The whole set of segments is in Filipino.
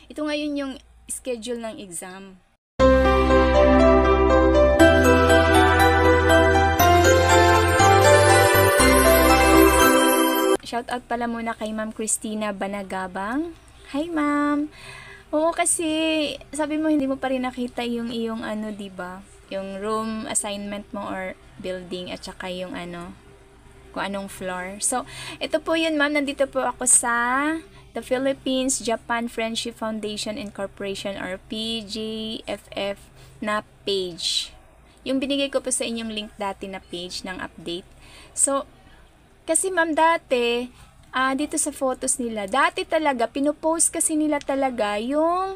ito ngayon yung schedule ng exam. Shoutout pala muna kay Ma'am Christina Banagabang. Hi, Ma'am! Oo, kasi sabi mo hindi mo pa rin nakita yung iyong diba? Yung room assignment mo or building at saka yung kung anong floor. So, ito po yun, ma'am. Nandito po ako sa the Philippines-Japan Friendship Foundation Incorporation or PJFF na page. Yung binigay ko po sa inyong link dati na page ng update. So, kasi ma'am dati, dito sa photos nila, dati talaga, pinopost kasi nila talaga yung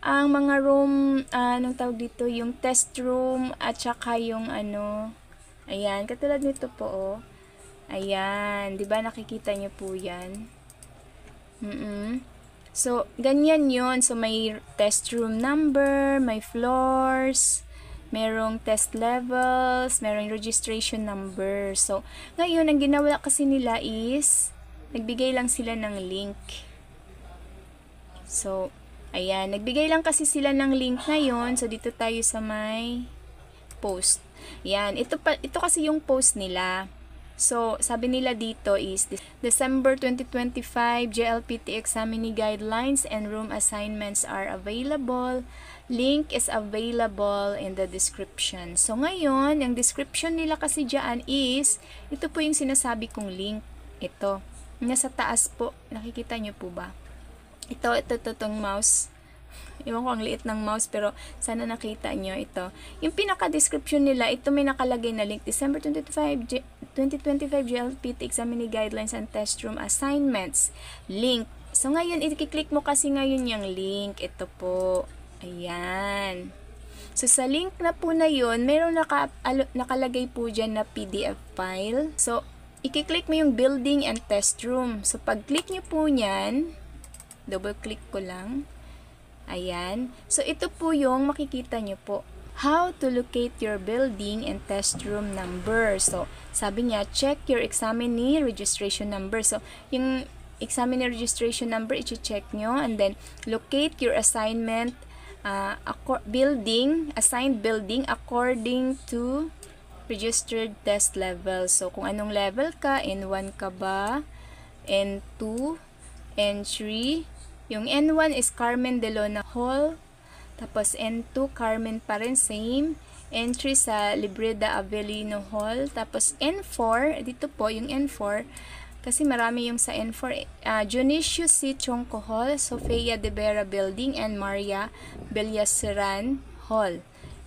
ang mga room, anong tawag dito, yung test room at saka yung ayan, katulad nito po, oh. Ayan, 'di ba nakikita niyo po 'yan? So, ganyan 'yon. So, may test room number, may floors, merong test levels, merong registration number. So, ngayon, ang ginawa kasi nila is, nagbigay lang sila ng link. So, ayan, nagbigay lang kasi sila ng link ngayon. So, dito tayo sa may post. Ayan, ito kasi yung post nila. So, sabi nila dito is, December 2025, JLPT examining guidelines and room assignments are available. Link is available in the description. So, ngayon, yung description nila kasi dyan is, ito po yung sinasabi kong link. Ito. Nasa taas po. Nakikita nyo po ba? Ito itong mouse. Iwan ko ang liit ng mouse, pero sana nakita nyo ito. Yung pinaka-description nila, ito may nakalagay na link. December 2025 JLPT examining guidelines and test room assignments. Link. So, ngayon, i-click mo kasi ngayon yung link. Ito po. Ayan. So, sa link na po na yun, mayroong nakalagay po dyan na PDF file. So, i-click mo yung building and test room. So, pag-click nyo po nyan, double-click ko lang. Ayan. So, ito po yung makikita nyo po. How to locate your building and test room number. So, sabi niya, check your examinee registration number. So, yung examinee registration number, i-check nyo. And then, locate your assignment assigned building according to registered test level. So, kung anong level ka, N1 ka ba, N2, N3, yung N1 is Carmen de Lona Hall, tapos N2, Carmen pa rin, same, N3 sa Libreda Avelino Hall, tapos N4, dito po, yung N4, kasi marami yung sa N4, Dionisio C. Chonco Hall, Sofia de Vera Building, and Maria Villaseran Hall.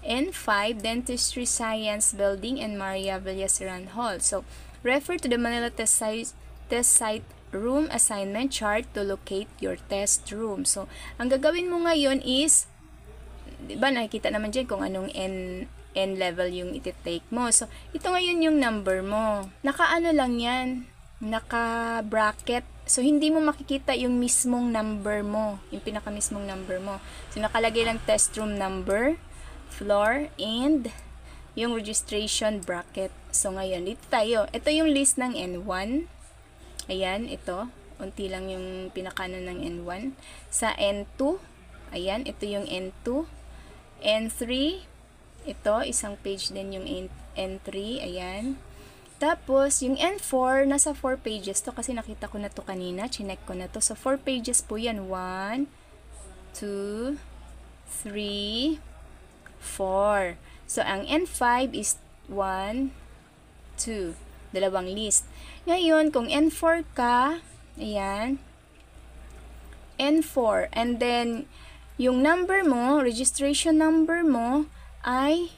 N5, Dentistry Science Building, and Maria Villaseran Hall. So, refer to the Manila test site room assignment chart to locate your test room. So, ang gagawin mo ngayon is, diba, nakikita naman dyan kung anong N level yung iti-take mo. So, ito ngayon yung number mo. Naka-ano lang yan, naka-bracket. So, hindi mo makikita yung mismong number mo, yung pinaka-mismong number mo. So, nakalagay lang test room number, floor, and yung registration bracket. So, ngayon, dito tayo. Ito yung list ng N1. Ayan, ito. Unti lang yung pinakano ng N1. Sa N2, ayan, ito yung N2. N3, ito, isang page din yung N3, ayan. Tapos, yung N4, nasa 4 pages to kasi nakita ko na to kanina, chinek ko na to. So, 4 pages po yan. 1, 2, 3, 4. So, ang N5 is 1, 2. Dalawang list. Ngayon, kung N4 ka, ayan, N4. And then, yung number mo, registration number mo, ay,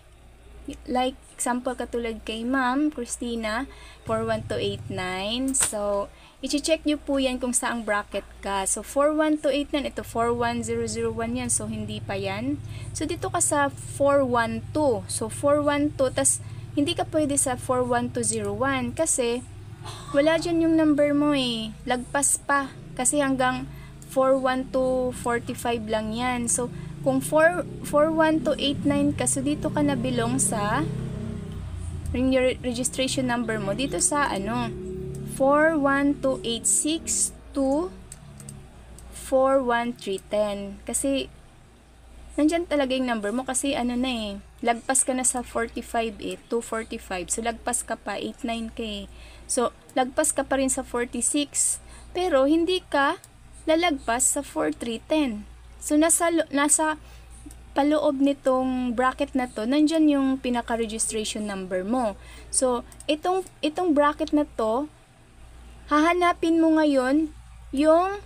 like, example katulad kay Ma'am Christina, 41289. So, i-check nyo po yan kung saang bracket ka. So, 41289, ito 41001 yan. So, hindi pa yan. So, dito ka sa 412. So, 412, tas hindi ka pwede sa 41201 kasi wala dyan yung number mo eh. Lagpas pa. Kasi hanggang 41245 lang yan. So, kung 41289 ka, so dito ka na belong sa yung registration number mo dito sa 412862 4, 1, 3, 10. Kasi, nandyan talaga yung number mo kasi ano na eh, lagpas ka na sa 45 eh, 245. So, lagpas ka pa, 89 ka eh. So, lagpas ka pa rin sa 46. Pero, hindi ka lalagpas sa 4, 3, 10. So, nasa paloob nitong bracket na to, nandyan yung pinaka-registration number mo. So, itong bracket na to, hahanapin mo ngayon yung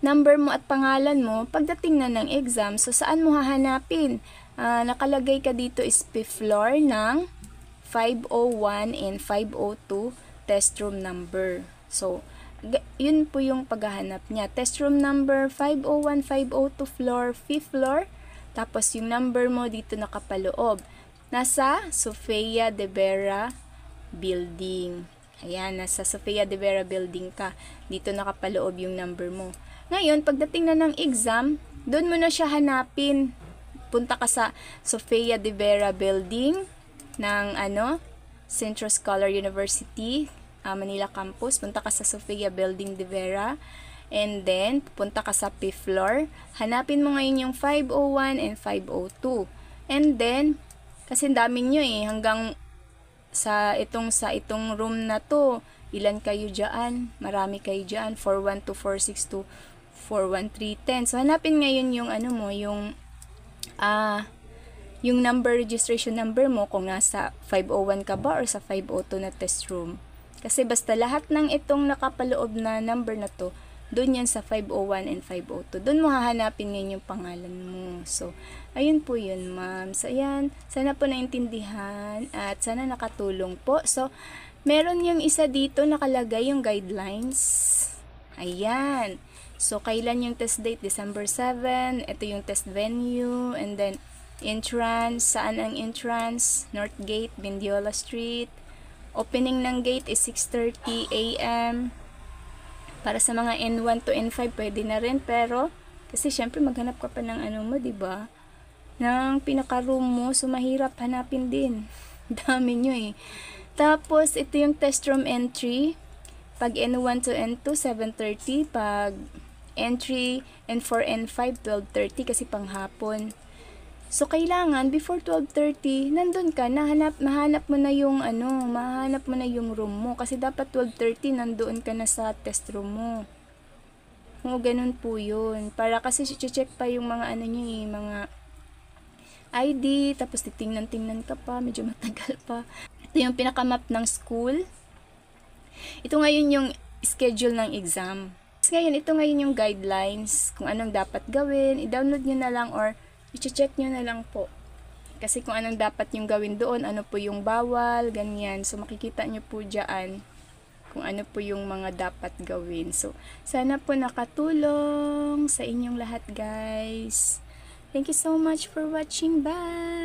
number mo at pangalan mo pagdating na ng exam. So, saan mo hahanapin? Nakalagay ka dito is fifth floor ng 501 and 502 test room number. So, yun po yung paghahanap niya. Test room number 501, 502 floor, 5th floor. Tapos, yung number mo dito nakapaloob. Nasa Sofia de Vera Building. Ayan, nasa Sofia de Vera Building ka. Dito nakapaloob yung number mo. Ngayon, pagdating na ng exam, doon mo na siya hanapin. Punta ka sa Sofia de Vera Building ng Central Scholar University, Manila Campus. Punta ka sa Sofia Building de Vera. And then, punta ka sa 5th floor. Hanapin mo ngayon yung 501 and 502. And then, kasi dami nyo eh, hanggang sa itong room na to, ilan kayo dyan? Marami kayo dyan. 412, 462, 41310. So, hanapin ngayon yung yung number, registration number mo kung nasa 501 ka ba or sa 502 na test room. Kasi basta lahat ng itong nakapaloob na number na to, doon yan sa 501 and 502. Doon mo hahanapin ngayon yung pangalan mo. So, ayun po yun, ma'am. So, ayan. Sana po naintindihan at sana nakatulong po. So, meron yung isa dito nakalagay yung guidelines. Ayan. So, kailan yung test date? December 7. Ito yung test venue. And then, entrance. Saan ang entrance? North Gate, Bindiola Street. Opening ng gate is 6:30 a.m. Para sa mga N1 to N5, pwede na rin. Pero, kasi syempre maghanap ka pa ng mo, diba? Ng pinaka-room mo. So, mahirap hanapin din. Dami nyo eh. Tapos, ito yung test room entry. Pag N1 to N2, 7:30. Pag entry N4, N5, 12:30 kasi panghapon. So, kailangan, before 12:30, nandun ka, mahanap mo na yung mahanap mo na yung room mo. Kasi dapat 12:30, nandoon ka na sa test room mo. O, ganun po yun. Para kasi check pa yung mga mga ID, tapos titingnan-tingnan ka pa, medyo matagal pa. Ito yung pinakamap ng school. Ito ngayon yung schedule ng exam. Ngayon, ito ngayon yung guidelines, kung anong dapat gawin. I-download nyo na lang or i-check nyo na lang po. Kasi kung anong dapat yung gawin doon, ano po yung bawal, ganyan. So, makikita nyo po dyan kung ano po yung mga dapat gawin. So, sana po nakatulong sa inyong lahat, guys. Thank you so much for watching. Bye!